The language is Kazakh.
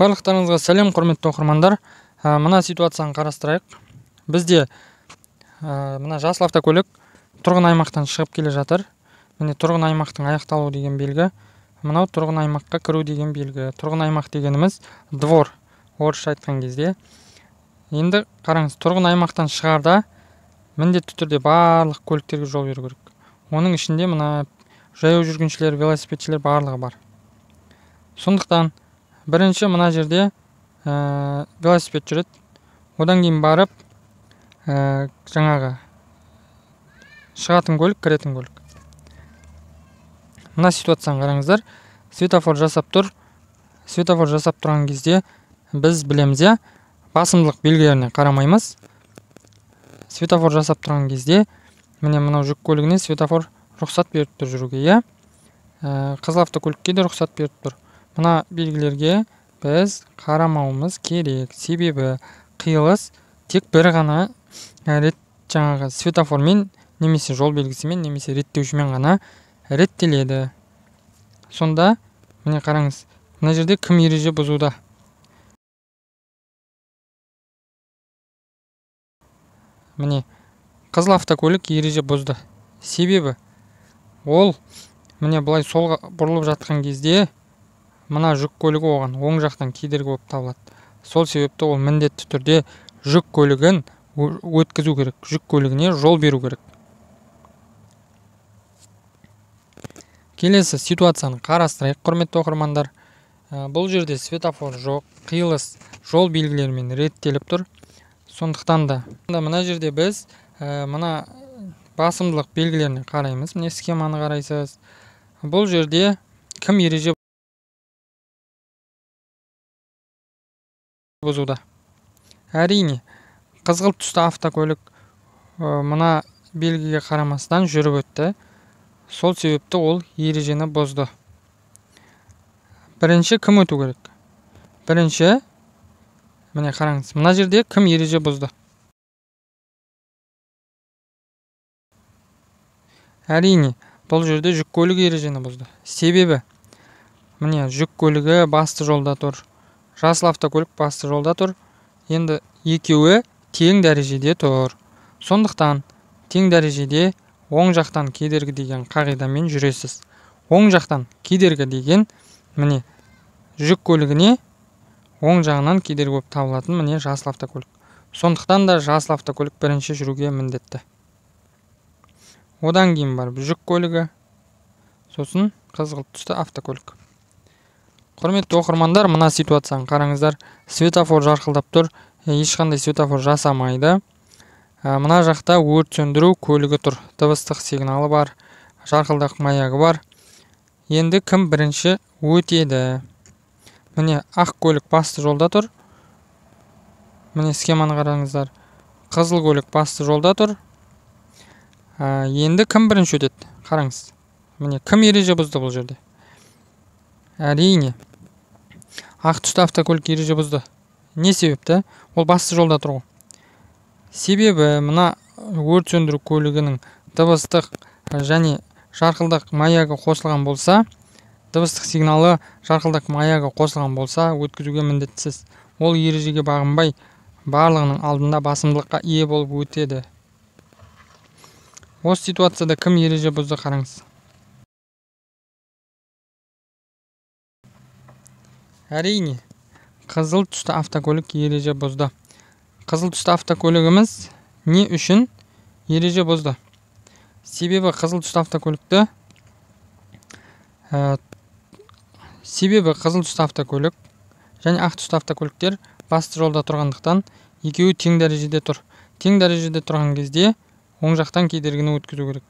Барлықтарыңызға сәлем, құрметті оқырмандар. Мына ситуацияны қарастырайық. Бізде мына жасыл автокөлік тұрғын аймақтан шығып келе жатыр. Міне тұрғын аймақтың аяқталуы деген белгі. Мынау тұрғын аймаққа кіру деген белгі. Тұрғын аймақ дегеніміз двор, орысша айтқан кезде. Енді қараңыз, тұрғын аймақтан шығарда міндетті түрде барлық көліктерге жол беру керек. Оның ішінде мына жаяу жүргіншілер, велосипедшілер барлығы бар. Сондықтан бірінші мына жерде велосипед жүреді. Одан кейін барып жаңағы шығатын көлік, кіретін көлік. Мына ситуацияны қараңыздар. Светофор жасап тұр. Светофор жасап тұрған кезде біз білеміз, басымдылық белгілеріне қарамаймыз. Светофор жасап тұрған кезде міне мынау жүк көлігіне светофор рұқсат беріп тұр жүруге, қызыл автокөлікке де рұқсат беріп тұр. Мына белгілерге біз қарамауымыз керек. Себебі қиылыс тек бір ғана рет жаңағы светоформен немесе жол белгісімен немесе реттеушімен ғана реттеледі. Сонда міне қараңыз, мына жерде кім ереже бұзуда? Міне қызыл автокөлік ереже бұзды. Себебі ол міне бұлай солға бұрылып жатқан кезде мына жүк көлігі оған оң жақтан кедергі болып табылады. Сол себепті ол міндетті түрде жүк көлігін өткізу керек, жүк көлігіне жол беру керек. Келесі ситуацияны қарастырайық, құрметті оқырмандар. Бұл жерде светофор жоқ, қиылыс жол белгілерімен реттеліп тұр. Сондықтан да мына жерде біз мына басымдылық белгілеріне қараймыз. Міне схеманы қарайсыз. Бұл жерде кім ереже бұзуда? Әрине, қызғылт түсті автокөлік мына белгіге қарамастан жүріп өтті. Сол себепті ол ережені бұзды. Бірінші кім өту керек? Бірінші, міне қараңыз, мына жерде кім ереже бұзды? Әрине, бұл жерде жүк көлігі ережені бұзды. Себебі міне жүк көлігі басты жолда тұр. Жасыл автокөлік басты жолда тұр. Енді екеуі тең дәрежеде тұр. Сондықтан тең дәрежеде оң жақтан кедергі деген қағидамен жүресіз. Оң жақтан кедергі деген міне жүк көлігіне оң жағынан кедергі болып табылатын міне жасыл автокөлік. Сондықтан да жасыл автокөлік бірінші жүруге міндетті. Одан кейін барып жүк көлігі, сосын қызғылт түсті автокөлік. Құрметті оқырмандар, мына ситуацияны қараңыздар. Светофор жарқылдап тұр, ешқандай светофор жасамайды. Мына жақта өрт сөндіру көлігі тұр, дыбыстық сигналы бар, жарқылдақ маягі бар. Енді кім бірінші өтеді? Міне ақ көлік басты жолда тұр. Міне схеманы қараңыздар. Қызыл көлік басты жолда тұр. Енді кім бірінші өтеді? Қараңыз. Міне кім ереже бұзды бұл жерде? Әрине, ақ түсті автокөлік ереже бұзды. Не себепті? Ол басты жолда тұр. Себебі мына өрт сөндіру көлігінің дыбыстық және жарқылдақ маягі қосылған болса, дыбыстық сигналы жарқылдақ маягі қосылған болса, өткізуге міндеттісіз. Ол ережеге бағынбай, барлығының алдында басымдылыққа ие болып өтеді. Осы ситуацияда кім ереже бұзды? Қараңыз. Әрине, қызыл түсті автокөлік ереже бұзды. Қызыл түсті автокөлігіміз не үшін ереже бұзды? Себебі қызыл түсті автокөлікті автокөлік және ақ түсті автокөліктер басты жолда тұрғандықтан екеуі тең дәрежеде тұр. Тең дәрежеде тұрған кезде оң жақтан кедергіні өткізу керек.